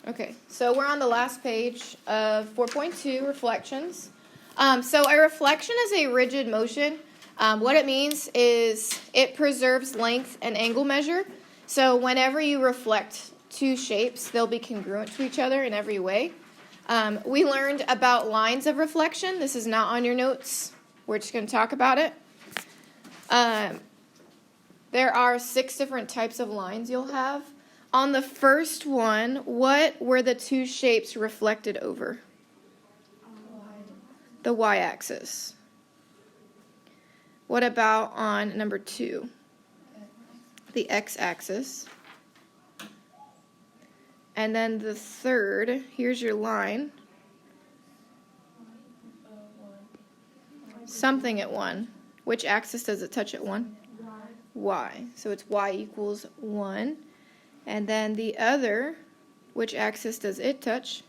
Okay, so we're on the last page of 4.2, reflections. So a reflection is a rigid motion. What it means is it preserves length and angle measure. So whenever you reflect two shapes, they'll be congruent to each other in every way. We learned about lines of reflection. This is not on your notes. We're just going to talk about it. There are 6 different types of lines you'll have. On the first one, what were the two shapes reflected over? The y-axis. What about on number 2? The x-axis. And then the third, here's your line. Something at 1. Which axis does it touch at 1? Y. So it's y equals 1. And then the other, which axis does it touch?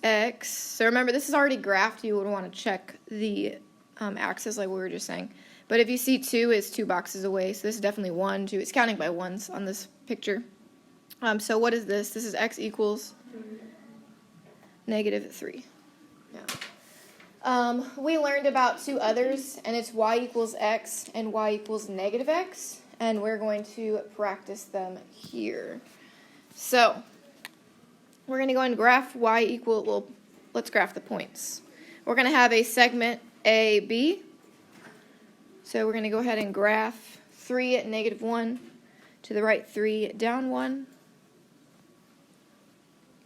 X. So remember, this is already graphed. You would want to check the axis like we were just saying. But if you see 2 is 2 boxes away, so this is definitely 1, 2. It's counting by ones on this picture. So what is this? This is x equals -3. Yeah. We learned about 2 others, and it's y equals x and y equals -x. And we're going to practice them here. So, we're going to go and graph y equal, well, let's graph the points. We're going to have a segment AB. So we're going to go ahead and graph 3 at -1, to the right 3 down 1.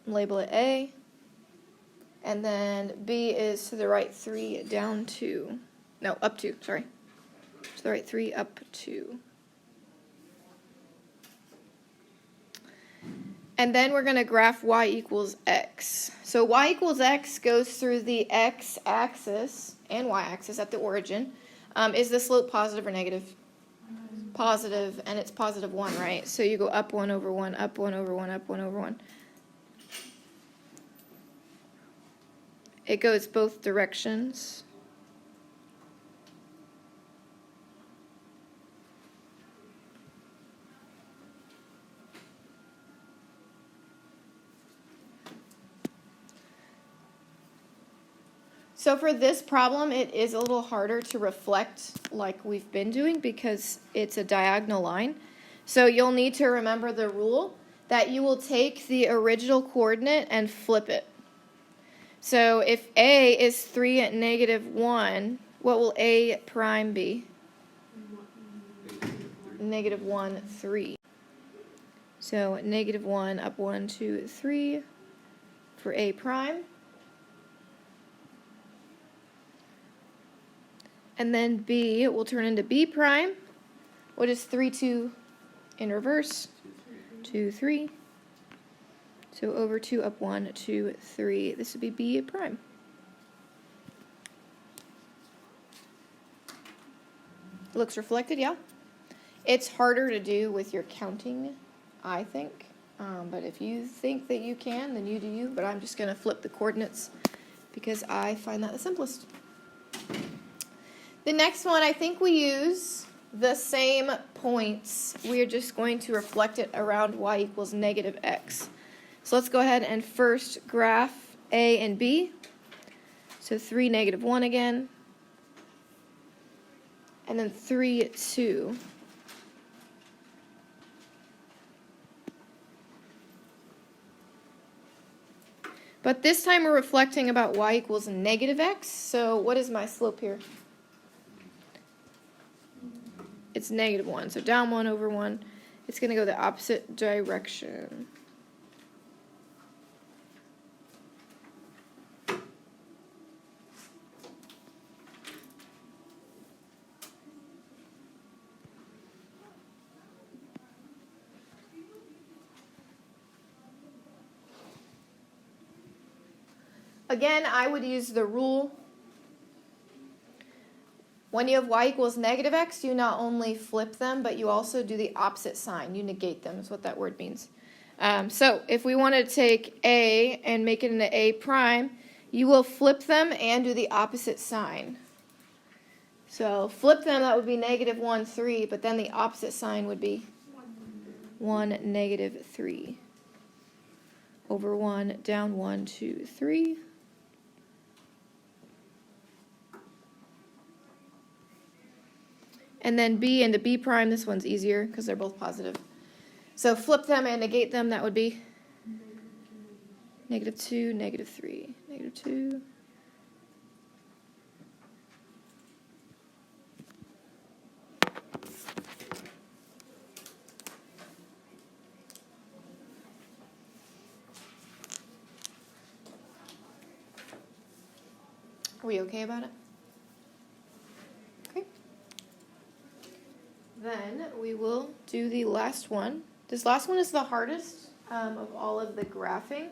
Label it A. And then B is to the right 3 down 2. No, up 2, sorry. To the right 3 up 2. And then we're going to graph y equals x. So y equals x goes through the x-axis and y-axis at the origin. Is the slope positive or negative? Positive, and it's positive 1, right? So you go up 1 over 1, up 1 over 1, up 1 over 1. It goes both directions. So for this problem, it is a little harder to reflect like we've been doing because it's a diagonal line. So you'll need to remember the rule that you will take the original coordinate and flip it. So if A is 3 at -1, what will A prime be? -1, 3. So -1, up 1, 2, 3 for A prime. And then B will turn into B prime. What is 3, 2 in reverse? 2, 3. So over 2, up 1, 2, 3. This would be B prime. Looks reflected, yeah? It's harder to do with your counting, I think. But if you think that you can, then you do you. But I'm just going to flip the coordinates because I find that the simplest. The next one, I think we use the same points. We're just going to reflect it around y equals -x. So let's go ahead and first graph A and B. So 3, -1 again. And then 3, 2. But this time we're reflecting about y equals -x. So what is my slope here? It's -1, so down 1 over 1. It's going to go the opposite direction. Again, I would use the rule. When you have y equals -x, you not only flip them, but you also do the opposite sign. You negate them is what that word means. So if we want to take A and make it into A prime, you will flip them and do the opposite sign. So flip them, that would be -1, 3, but then the opposite sign would be 1, -3. over 1, down 1, 2, 3. And then b into b prime, this one's easier because they're both positive. So flip them and negate them, that would be negative 2, negative 3, negative 2. Are we okay about it? Okay. Then we will do the last one. This last one is the hardest of all of the graphing.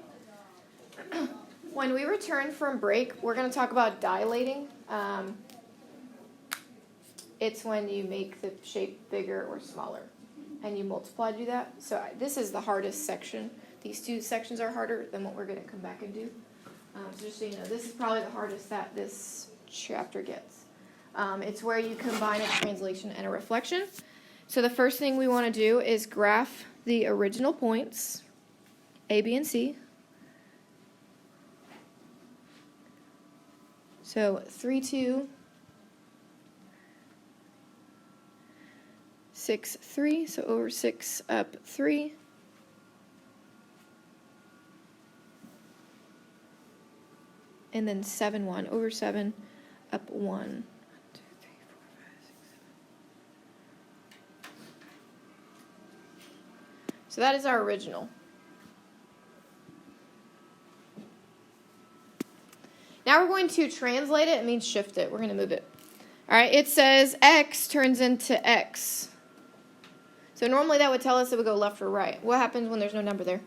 When we return from break, we're going to talk about dilating. It's when you make the shape bigger or smaller, and you multiply to do that. So this is the hardest section. These two sections are harder than what we're going to come back and do. So just so you know, this is probably the hardest that this chapter gets. It's where you combine a translation and a reflection. So the first thing we want to do is graph the original points, A, B, and C. So 3, 2, 6, 3, so over 6, up 3. And then 7, 1, over 7, up 1. 1, 2, 3, 4, 5, 6, 7. So that is our original. Now we're going to translate it. It means shift it. We're going to move it. All right, it says x turns into x. So normally that would tell us it would go left or right. What happens when there's no number there?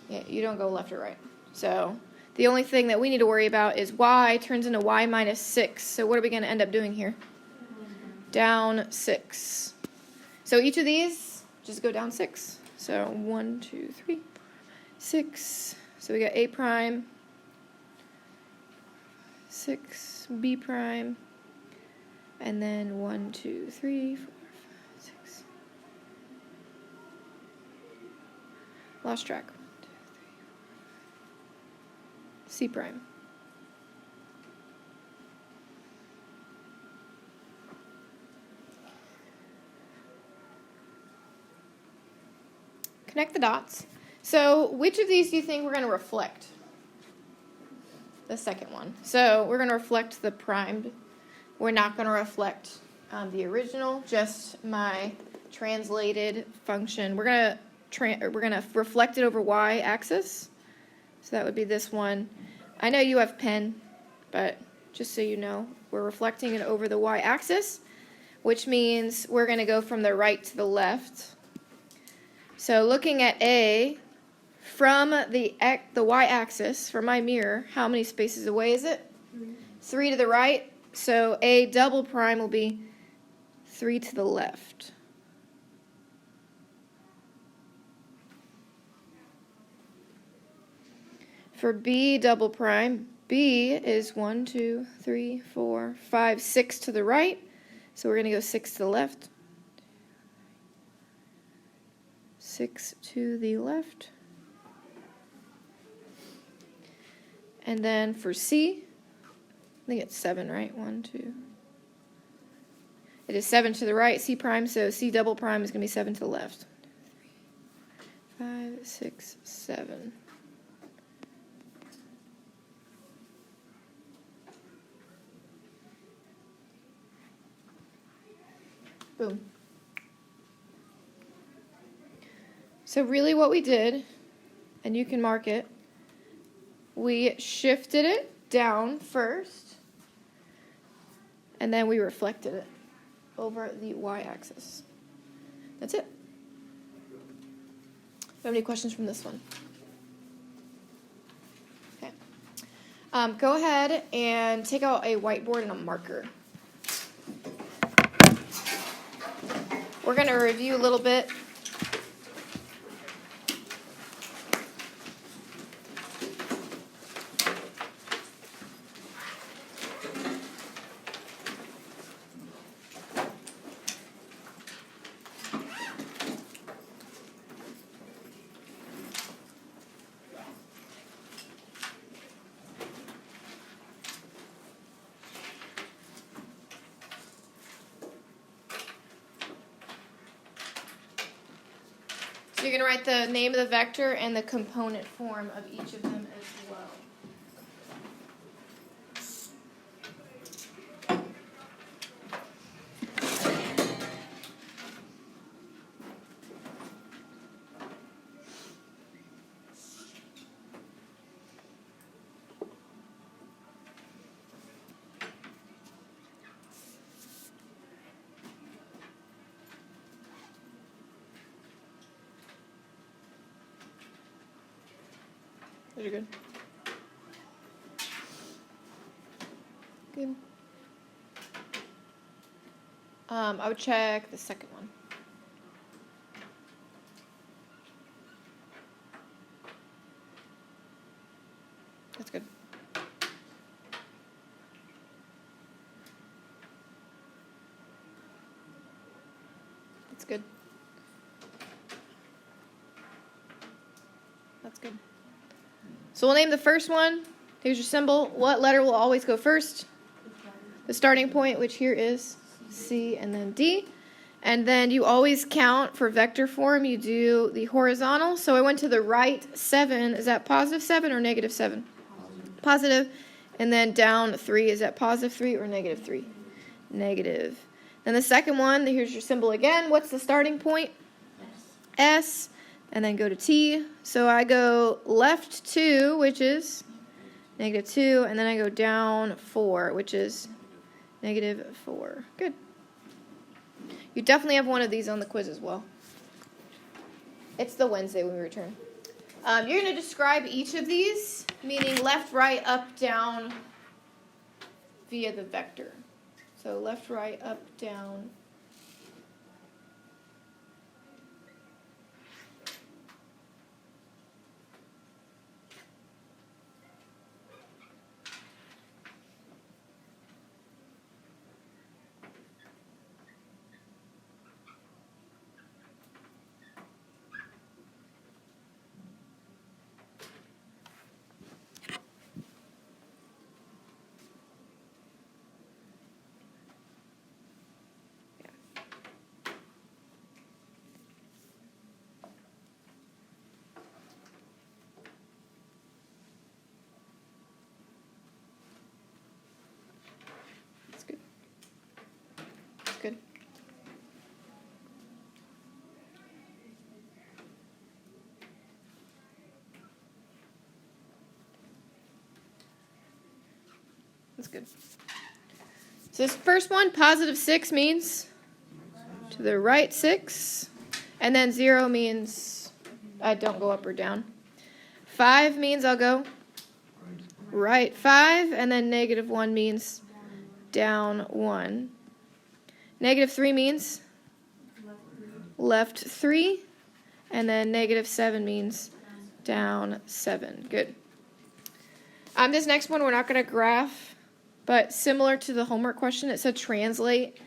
Yeah, you don't go left or right. So the only thing that we need to worry about is y turns into y minus 6. So what are we going to end up doing here? Down 6. So each of these, just go down 6. So 1, 2, 3, 6. So we got A prime, 6, B prime, and then 1, 2, 3, 4, 5, 6. Lost track. 1, 2, 3, 4, 5. C prime. Connect the dots. So which of these do you think we're going to reflect? The second one. So we're going to reflect the primed. We're not going to reflect the original, just my translated function. We're going to reflect it over y-axis. So that would be this one. I know you have pen, but just so you know, we're reflecting it over the y-axis, which means we're going to go from the right to the left. So looking at A, from the y-axis, from my mirror, how many spaces away is it? 3 to the right. So A double prime will be 3 to the left. For B double prime, B is 1, 2, 3, 4, 5, 6 to the right. So we're going to go 6 to the left. 6 to the left. And then for C, I think it's 7, right? 1, 2. It is 7 to the right, C prime, so C double prime is going to be 7 to the left. 3, 5, 6, 7. Boom. So really what we did, and you can mark it, we shifted it down first, and then we reflected it over the y-axis. That's it. Do you have any questions from this one? Okay. Go ahead and take out a whiteboard and a marker. We're going to review a little bit. you're going to write the name of the vector and the component form of each of them as well. Those are good. Good. I would check the second one. That's good. That's good. That's good. So we'll name the first one. Here's your symbol. What letter will always go first? The starting point, which here is C and then D. And then you always count for vector form. You do the horizontal. So I went to the right 7. Is that positive 7 or negative 7? Positive. And then down 3. Is that positive 3 or negative 3? Negative. Then the second one, here's your symbol again. What's the starting point? S. And then go to T. So I go left 2, which is negative 2. And then I go down 4, which is negative 4. Good. You definitely have one of these on the quiz as well. It's the Wednesday when we return. You're going to describe each of these, meaning left, right, up, down, via the vector. So left, right, up, down. Good. That's good. So this first one, positive 6 means to the right 6. And then 0 means I don't go up or down. 5 means I'll go right 5. And then negative 1 means down 1. Negative 3 means left 3. And then negative 7 means down 7. Good. This next one we're not going to graph, but similar to the homework question, it said translate.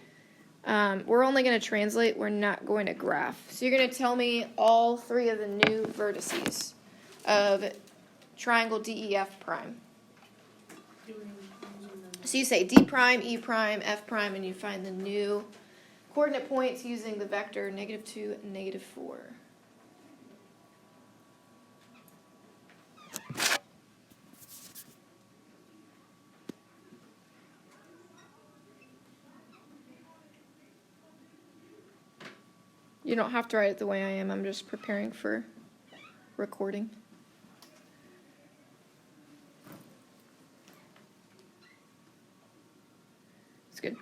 We're only going to translate. We're not going to graph. So you're going to tell me all 3 of the new vertices of triangle DEF prime. So you say D prime, E prime, F prime, and you find the new coordinate points using the vector negative 2 and negative 4. You don't have to write it the way I am. I'm just preparing for recording. It's good.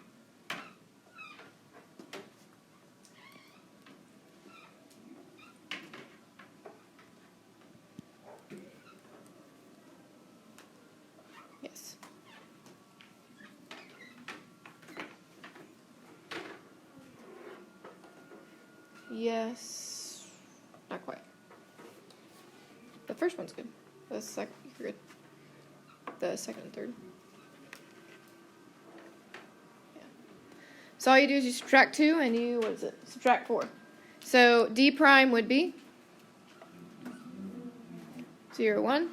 Yes. Yes. Not quite. The first one's good. The second, you're good. The second and third. So all you do is you subtract 2 and you, what is it? Subtract 4. So D prime would be 0, 1.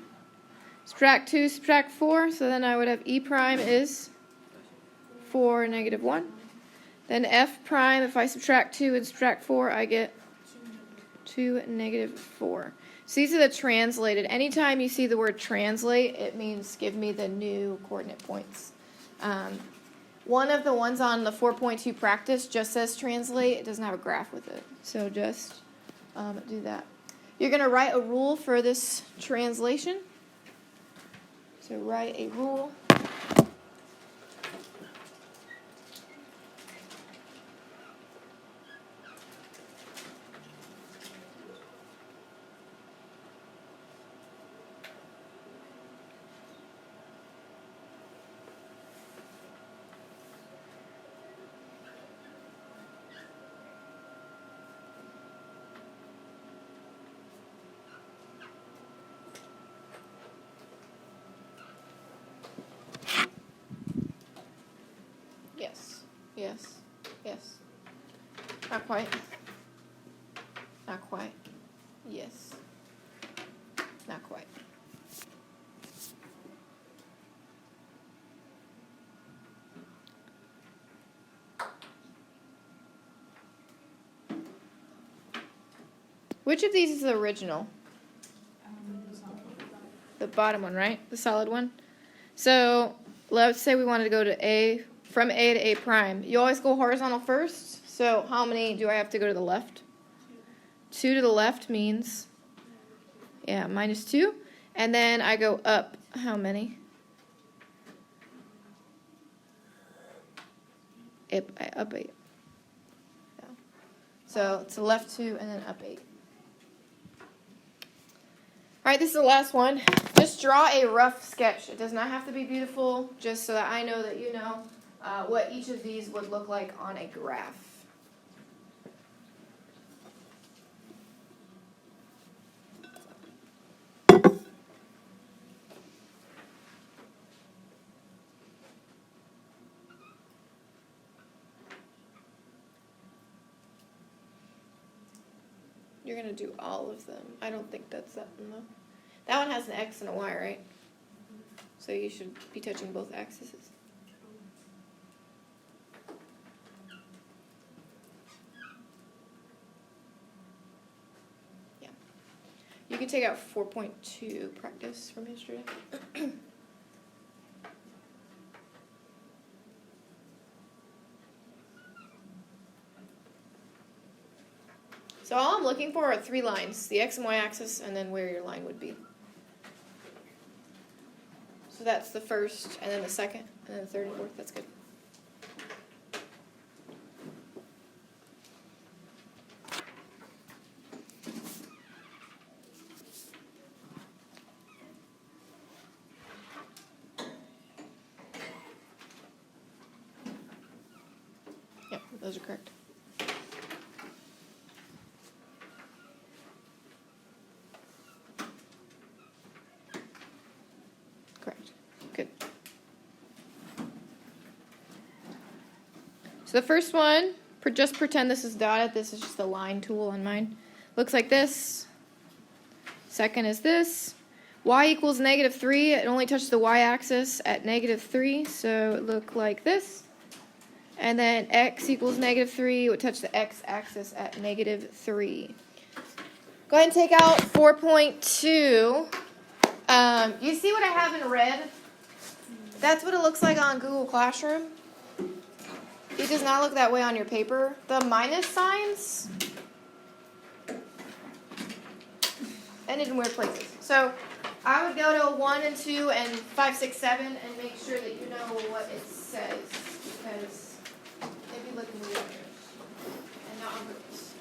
Subtract 2, subtract 4. So then I would have E prime is 4, negative 1. Then F prime, if I subtract 2 and subtract 4, I get to negative 4. So these are the translated. Anytime you see the word translate, it means give me the new coordinate points. One of the ones on the 4.2 practice just says translate. It doesn't have a graph with it. So just do that. You're going to write a rule for this translation. So write a rule. Yes. Yes. Not quite. Not quite. Yes. Not quite. Which of these is the original? The bottom one, right? The solid one? So let's say we wanted to go to A, from A to A prime. You always go horizontal first. So how many do I have to go to the left? 2 to the left means, minus 2. And then I go up, how many? Up 8. Yeah. So it's the left 2 and then up 8. All right, this is the last one. Just draw a rough sketch. It does not have to be beautiful, just so that I know that you know what each of these would look like on a graph. You're going to do all of them. I don't think that's that one, though. That one has an X and a Y, right? So you should be touching both axes. Yeah. You can take out 4.2 practice from yesterday. So all I'm looking for are 3 lines, the X and Y axis, and then where your line would be. So that's the first, and then the second, and then the third and fourth. That's good. Yep, those are correct. Correct. Good. So the first one, just pretend this is dotted. This is just the line tool on mine. Looks like this. Second is this. Y equals negative 3. It only touches the y-axis at negative 3, so it look like this. And then x equals negative 3 would touch the x-axis at negative 3. Go ahead and take out 4.2. You see what I have in red? That's what it looks like on Google Classroom. It does not look that way on your paper. The minus signs ended in weird places. So I would go to 1 and 2 and 5, 6, 7 and make sure that you know what it says, because they'd be looking weird and not on purpose.